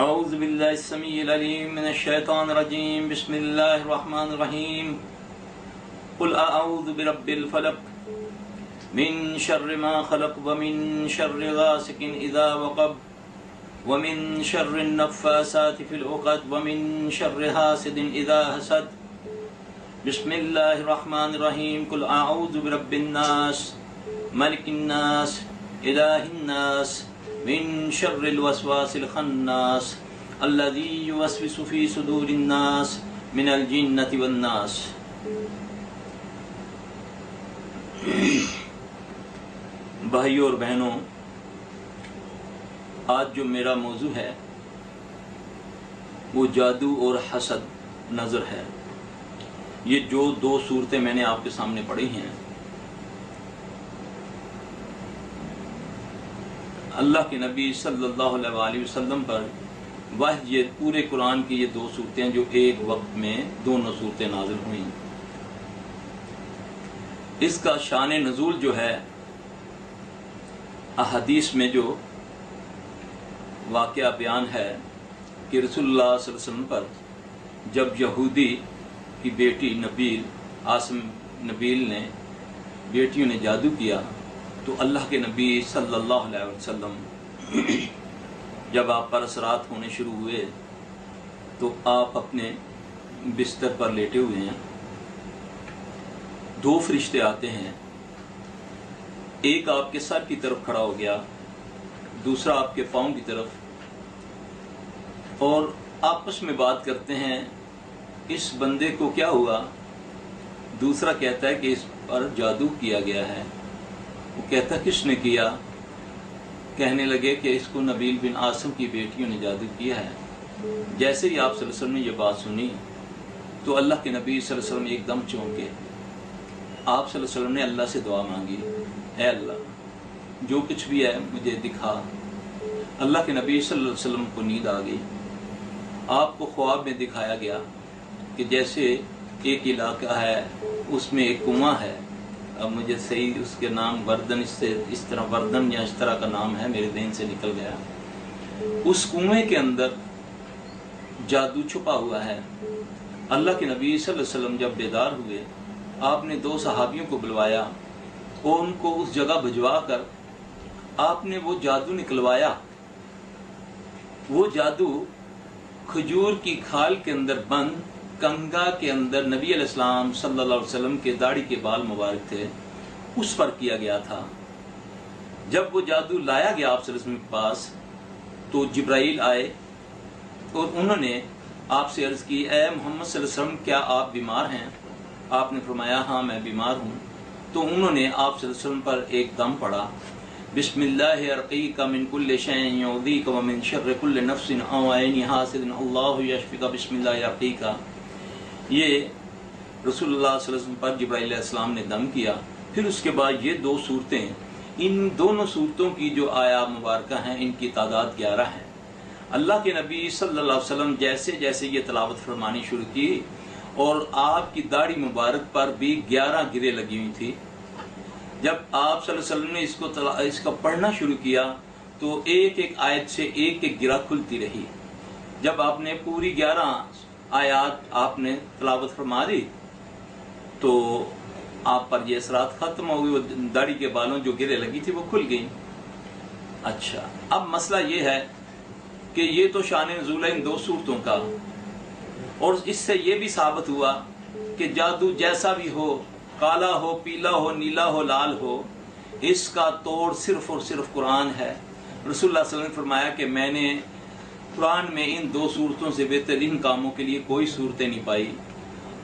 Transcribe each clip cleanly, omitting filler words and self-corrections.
اعوذ باللہ السمیع العلیم من الشیطان الرجیم بسم اللہ الرحمن الرحیم قل اعوذ برب الفلق من شر ما خلق ومن شر غاسق اذا وقب ومن شر النفاثات في العقد ومن شر حاسد اذا حسد بسم اللہ الرحمن الرحیم قل اعوذ برب الناس ملک الناس الہ الناس من شر الوسواس الخناس الذي يوسوس في صدور الناس من الجنة والناس۔ بھائیوں اور بہنوں، آج جو میرا موضوع ہے وہ جادو اور حسد نظر ہے۔ یہ جو دو صورتیں میں نے آپ کے سامنے پڑھی ہیں، اللہ کے نبی صلی اللہ علیہ وسلم پر واحد یہ پورے قرآن کی یہ دو صورتیں جو ایک وقت میں دونوں صورتیں نازل ہوئیں۔ اس کا شان نزول جو ہے، احادیث میں جو واقعہ بیان ہے کہ رسول اللہ صلی اللہ علیہ وسلم پر جب یہودی کی بیٹی نبیل نے بیٹیوں نے جادو کیا تو اللہ کے نبی صلی اللہ علیہ وسلم جب آپ پر اثرات ہونے شروع ہوئے تو آپ اپنے بستر پر لیٹے ہوئے ہیں، دو فرشتے آتے ہیں، ایک آپ کے سر کی طرف کھڑا ہو گیا، دوسرا آپ کے پاؤں کی طرف، اور آپس میں بات کرتے ہیں اس بندے کو کیا ہوا؟ دوسرا کہتا ہے کہ اس پر جادو کیا گیا ہے۔ وہ کہتا کس نے کیا؟ کہنے لگے کہ اس کو نبیل بن عاصم کی بیٹیوں نے جادو کیا ہے۔ جیسے ہی آپ صلی اللہ علیہ وسلم نے یہ بات سنی تو اللہ کے نبی صلی اللہ علیہ وسلم ایک دم چونکے۔ آپ صلی اللہ علیہ وسلم نے اللہ سے دعا مانگی، اے اللہ جو کچھ بھی ہے مجھے دکھا۔ اللہ کے نبی صلی اللہ علیہ وسلم کو نیند آ گئی۔ آپ کو خواب میں دکھایا گیا کہ جیسے ایک علاقہ ہے، اس میں ایک کنواں ہے، اب مجھے صحیح اس کے نام وردن یا اس طرح کا نام ہے، میرے ذہن سے نکل گیا۔ اس کنویں کے اندر جادو چھپا ہوا ہے۔ اللہ کے نبی صلی اللہ علیہ وسلم جب بیدار ہوئے، آپ نے دو صحابیوں کو بلوایا اور ان کو اس جگہ بھجوا کر آپ نے وہ جادو نکلوایا۔ وہ جادو کھجور کی کھال کے اندر بند کنگا کے اندر نبی علیہ السلام صلی اللہ علیہ وسلم کے داڑھی کے بال مبارک تھے، اس پر کیا گیا تھا۔ جب وہ جادو لایا گیا آپ صلی اللہ علیہ وسلم کے پاس تو جبرائیل آئے اور انہوں نے آپ سے عرض کی، اے محمد صلی اللہ علیہ وسلم کیا آپ بیمار ہیں؟ آپ نے فرمایا ہاں میں بیمار ہوں۔ تو انہوں نے آپ صلی اللہ علیہ وسلم پر ایک دم پڑا، بسم اللہ ارقیک من کل شیء یؤذیک ومن شر کل نفس او عین حاسد اللہ یشفیک بسم اللہ ارقیک۔ یہ رسول اللہ صلی اللہ علیہ وسلم پر جبرائیل علیہ السلام نے دم کیا۔ پھر اس کے بعد یہ دو صورتیں، ان دونوں صورتوں کی جو آیات مبارکہ ہیں ان کی تعداد 11 ہے۔ اللہ کے نبی صلی اللہ علیہ وسلم جیسے جیسے یہ تلاوت فرمانی شروع کی اور آپ کی داڑھی مبارک پر بھی 11 گرے لگی ہوئی تھی۔ جب آپ صلی اللہ علیہ وسلم نے اس کو پڑھنا شروع کیا تو ایک ایک آیت سے ایک ایک گرہ کھلتی رہی۔ جب آپ نے پوری 11 آیات آپ نے تلاوت فرما دی تو آپ پر یہ اثرات ختم ہو گئی، وہ داڑھی کے بالوں جو گرے لگی تھی وہ کھل گئی۔ اچھا، اب مسئلہ یہ ہے کہ یہ تو شان نزول ہے ان دو صورتوں کا، اور اس سے یہ بھی ثابت ہوا کہ جادو جیسا بھی ہو، کالا ہو، پیلا ہو، نیلا ہو، لال ہو، اس کا توڑ صرف اور صرف قرآن ہے۔ رسول اللہ صلی اللہ علیہ وسلم نے فرمایا کہ میں نے قرآن میں ان دو صورتوں سے بہترین کاموں کے لیے کوئی صورتیں نہیں پائی۔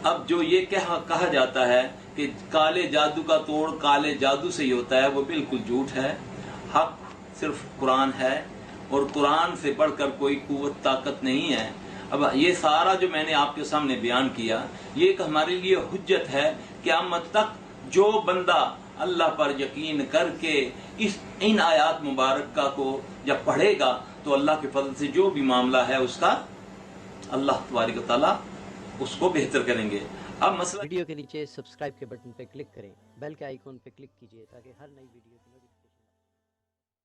اب جو یہ کہا جاتا ہے کہ کالے جادو کا توڑ کالے جادو سے ہی ہوتا ہے، وہ بالکل جھوٹ ہے۔ حق صرف قرآن ہے اور قرآن سے بڑھ کر کوئی قوت طاقت نہیں ہے۔ اب یہ سارا جو میں نے آپ کے سامنے بیان کیا یہ ایک ہمارے لیے حجت ہے، قیامت تک جو بندہ اللہ پر یقین کر کے ان آیات مبارکہ کو جب پڑھے گا تو اللہ کے فضل سے جو بھی معاملہ ہے اس کا اللہ تبارک و تعالیٰ اس کو بہتر کریں گے۔ اب مسئلہ ویڈیو کے نیچے سبسکرائب کے بٹن پہ کلک کریں، بیل کے آئیکن پہ کلک کیجئے تاکہ ہر نئی ویڈیو